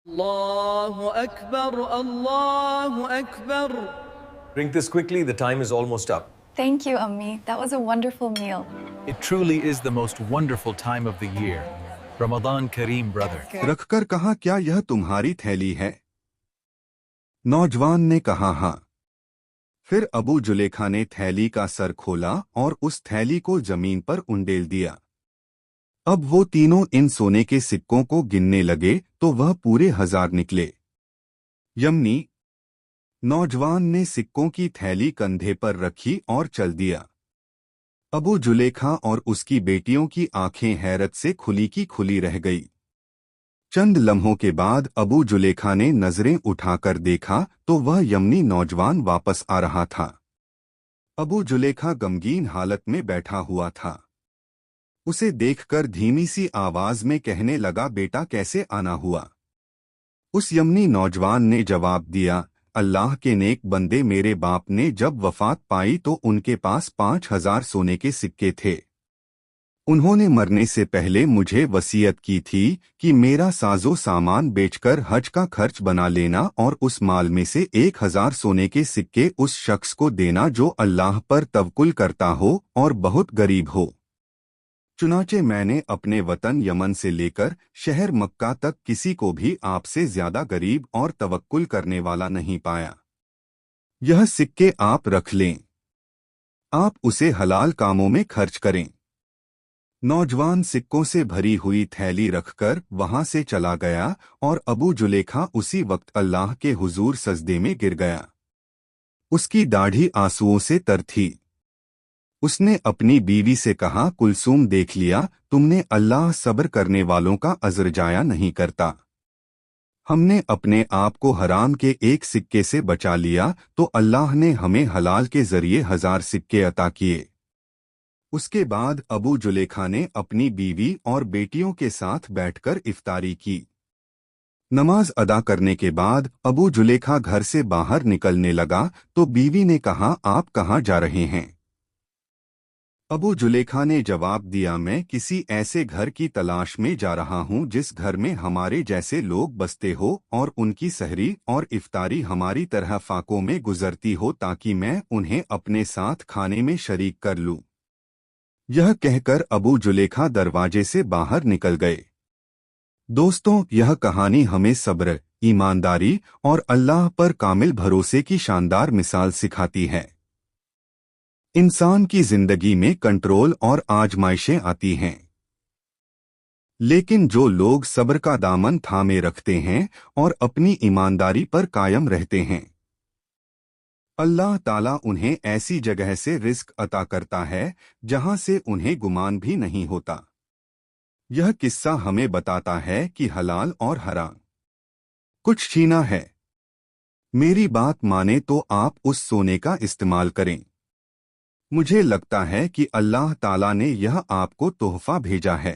Allahu Akbar, Allahu Akbar. Drink this quickly, the time is almost up. Thank you, Ammi. That was a wonderful meal. It truly is the most wonderful time of the year. Ramadan Kareem, brother. रखकर कहा, क्या यह तुम्हारी थैली है? नौजवान ने कहा, हाँ। फिर अबू जुलेखा ने थैली का सर खोला और उस थैली को जमीन पर उंडेल दिया। अब वो तीनों इन सोने के सिक्कों को गिनने लगे तो वह पूरे 1000 निकले। यमनी नौजवान ने सिक्कों की थैली कंधे पर रखी और चल दिया। अबू जुलेखा और उसकी बेटियों की आंखें हैरत से खुली की खुली रह गई। चंद लम्हों के बाद अबू जुलेखा ने नजरें उठाकर देखा तो वह यमनी नौजवान वापस आ रहा था। अबू जुलेखा गमगीन हालत में बैठा हुआ था। उसे देखकर धीमी सी आवाज में कहने लगा, बेटा कैसे आना हुआ? उस यमनी नौजवान ने जवाब दिया, अल्लाह के नेक बंदे, मेरे बाप ने जब वफात पाई तो उनके पास 5000 सोने के सिक्के थे। उन्होंने मरने से पहले मुझे वसीयत की थी कि मेरा साजो सामान बेचकर हज का खर्च बना लेना और उस माल में से 1000 सोने के सिक्के उस शख्स को देना जो अल्लाह पर तवक्कुल करता हो और बहुत गरीब हो। चुनाचे मैंने अपने वतन यमन से लेकर शहर मक्का तक किसी को भी आपसे ज्यादा गरीब और तवक्कुल करने वाला नहीं पाया। यह सिक्के आप रख लें, आप उसे हलाल कामों में खर्च करें। नौजवान सिक्कों से भरी हुई थैली रखकर वहां से चला गया और अबू जुलेखा उसी वक्त अल्लाह के हुजूर सजदे में गिर गया। उसकी दाढ़ी आंसुओं से तर थी। उसने अपनी बीवी से कहा, कुलसूम देख लिया, तुमने, अल्लाह सब्र करने वालों का अज़्र जाया नहीं करता। हमने अपने आप को हराम के एक सिक्के से बचा लिया तो अल्लाह ने हमें हलाल के जरिए 1000 सिक्के अता किए। उसके बाद अबू जुलेखा ने अपनी बीवी और बेटियों के साथ बैठकर इफ्तारी की। नमाज अदा करने के बाद अबू जुलेखा घर से बाहर निकलने लगा तो बीवी ने कहा, आप कहाँ जा रहे हैं? अबू जुलेखा ने जवाब दिया, मैं किसी ऐसे घर की तलाश में जा रहा हूं जिस घर में हमारे जैसे लोग बसते हो और उनकी सहरी और इफ्तारी हमारी तरह फाकों में गुजरती हो ताकि मैं उन्हें अपने साथ खाने में शरीक कर लूं। यह कहकर अबू जुलेखा दरवाजे से बाहर निकल गए। दोस्तों, यह कहानी हमें सब्र, ईमानदारी और अल्लाह पर कामिल भरोसे की शानदार मिसाल सिखाती है। इंसान की जिंदगी में कंट्रोल और आजमाइशें आती हैं, लेकिन जो लोग सब्र का दामन थामे रखते हैं और अपनी ईमानदारी पर कायम रहते हैं, अल्लाह ताला उन्हें ऐसी जगह से रिस्क अता करता है जहां से उन्हें गुमान भी नहीं होता। यह किस्सा हमें बताता है कि हलाल और हराम कुछ छीना है। मेरी बात माने तो आप उस सोने का इस्तेमाल करें। मुझे लगता है कि अल्लाह ताला ने यह आपको तोहफा भेजा है,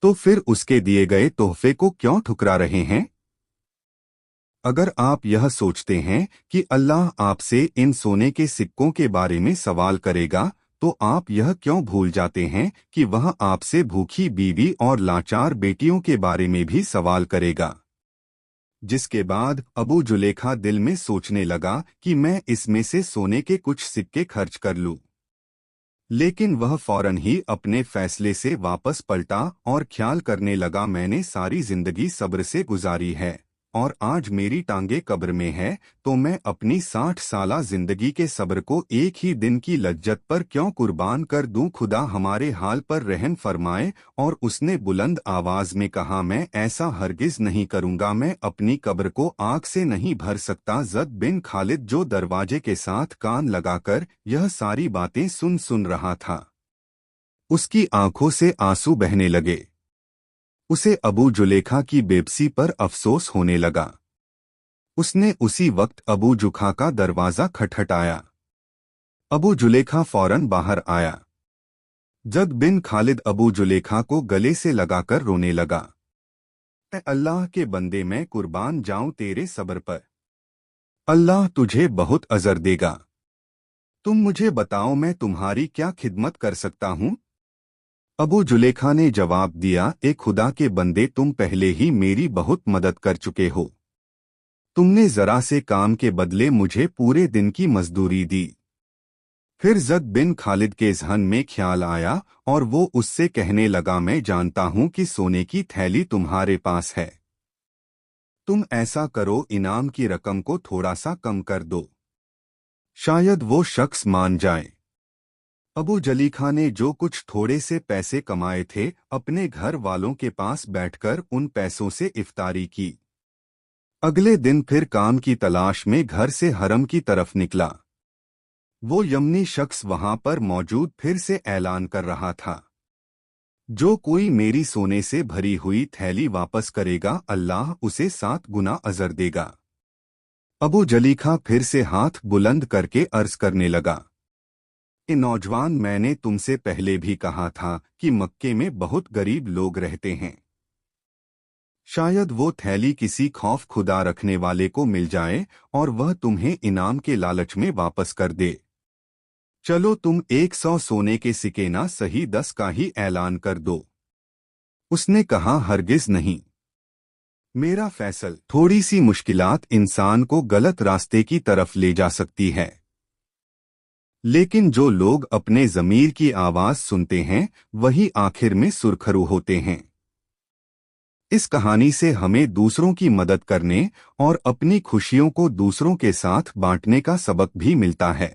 तो फिर उसके दिए गए तोहफे को क्यों ठुकरा रहे हैं? अगर आप यह सोचते हैं कि अल्लाह आपसे इन सोने के सिक्कों के बारे में सवाल करेगा, तो आप यह क्यों भूल जाते हैं कि वह आपसे भूखी बीवी और लाचार बेटियों के बारे में भी सवाल करेगा। जिसके बाद अबू जुलेखा दिल में सोचने लगा कि मैं इसमें से सोने के कुछ सिक्के खर्च कर लूं। लेकिन वह फौरन ही अपने फैसले से वापस पलटा और ख्याल करने लगा, मैंने सारी जिंदगी सब्र से गुजारी है और आज मेरी टांगे कब्र में है, तो मैं अपनी 60 साला जिंदगी के सब्र को एक ही दिन की लज्जत पर क्यों कुर्बान कर दूं? खुदा हमारे हाल पर रहम फरमाए। और उसने बुलंद आवाज में कहा, मैं ऐसा हरगिज नहीं करूंगा, मैं अपनी कब्र को आग से नहीं भर सकता। ज़द बिन खालिद, जो दरवाजे के साथ कान लगाकर यह सारी बातें सुन रहा था, उसकी आंखों से आंसू बहने लगे। उसे अबू जुलेखा की बेबसी पर अफसोस होने लगा। उसने उसी वक्त अबू जुखा का दरवाजा खटखटाया। अबू जुलेखा फौरन बाहर आया। जद बिन खालिद अबू जुलेखा को गले से लगाकर रोने लगा, ऐ अल्लाह के बंदे, मैं कुर्बान जाऊं तेरे सब्र पर। अल्लाह तुझे बहुत अजर देगा। तुम मुझे बताओ, मैं तुम्हारी क्या खिदमत कर सकता हूं? अबू जुलेखा ने जवाब दिया, ए खुदा के बंदे, तुम पहले ही मेरी बहुत मदद कर चुके हो। तुमने जरा से काम के बदले मुझे पूरे दिन की मजदूरी दी। फिर ज़द बिन खालिद के ज़हन में ख्याल आया और वो उससे कहने लगा, मैं जानता हूं कि सोने की थैली तुम्हारे पास है। तुम ऐसा करो, इनाम की रकम को थोड़ा सा कम कर दो, शायद वो शख्स मान जाए। अबू जलीखा ने जो कुछ थोड़े से पैसे कमाए थे अपने घर वालों के पास बैठकर उन पैसों से इफ्तारी की। अगले दिन फिर काम की तलाश में घर से हरम की तरफ निकला। वो यमनी शख्स वहां पर मौजूद फिर से ऐलान कर रहा था, जो कोई मेरी सोने से भरी हुई थैली वापस करेगा, अल्लाह उसे 7 गुना अजर देगा। अबू जलीखा फिर से हाथ बुलंद करके अर्ज करने लगा, ए नौजवान, मैंने तुमसे पहले भी कहा था कि मक्के में बहुत गरीब लोग रहते हैं। शायद वो थैली किसी खौफ खुदा रखने वाले को मिल जाए और वह तुम्हें इनाम के लालच में वापस कर दे। चलो तुम 100 सोने के सिक्के ना सही 10 का ही ऐलान कर दो। उसने कहा, हरगिज नहीं। मेरा फैसल, थोड़ी सी मुश्किलात इंसान को गलत रास्ते की तरफ ले जा सकती है, लेकिन जो लोग अपने ज़मीर की आवाज सुनते हैं वही आखिर में सुरखरू होते हैं। इस कहानी से हमें दूसरों की मदद करने और अपनी खुशियों को दूसरों के साथ बांटने का सबक भी मिलता है।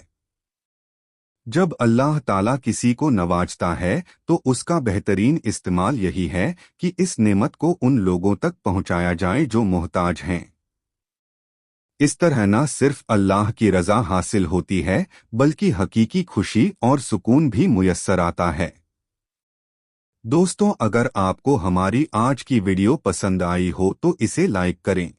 जब अल्लाह ताला किसी को नवाजता है तो उसका बेहतरीन इस्तेमाल यही है कि इस नेमत को उन लोगों तक पहुंचाया जाए जो मोहताज हैं। इस तरह न सिर्फ अल्लाह की रज़ा हासिल होती है बल्कि हकीकी खुशी और सुकून भी मुयस्सर आता है। दोस्तों, अगर आपको हमारी आज की वीडियो पसंद आई हो तो इसे लाइक करें।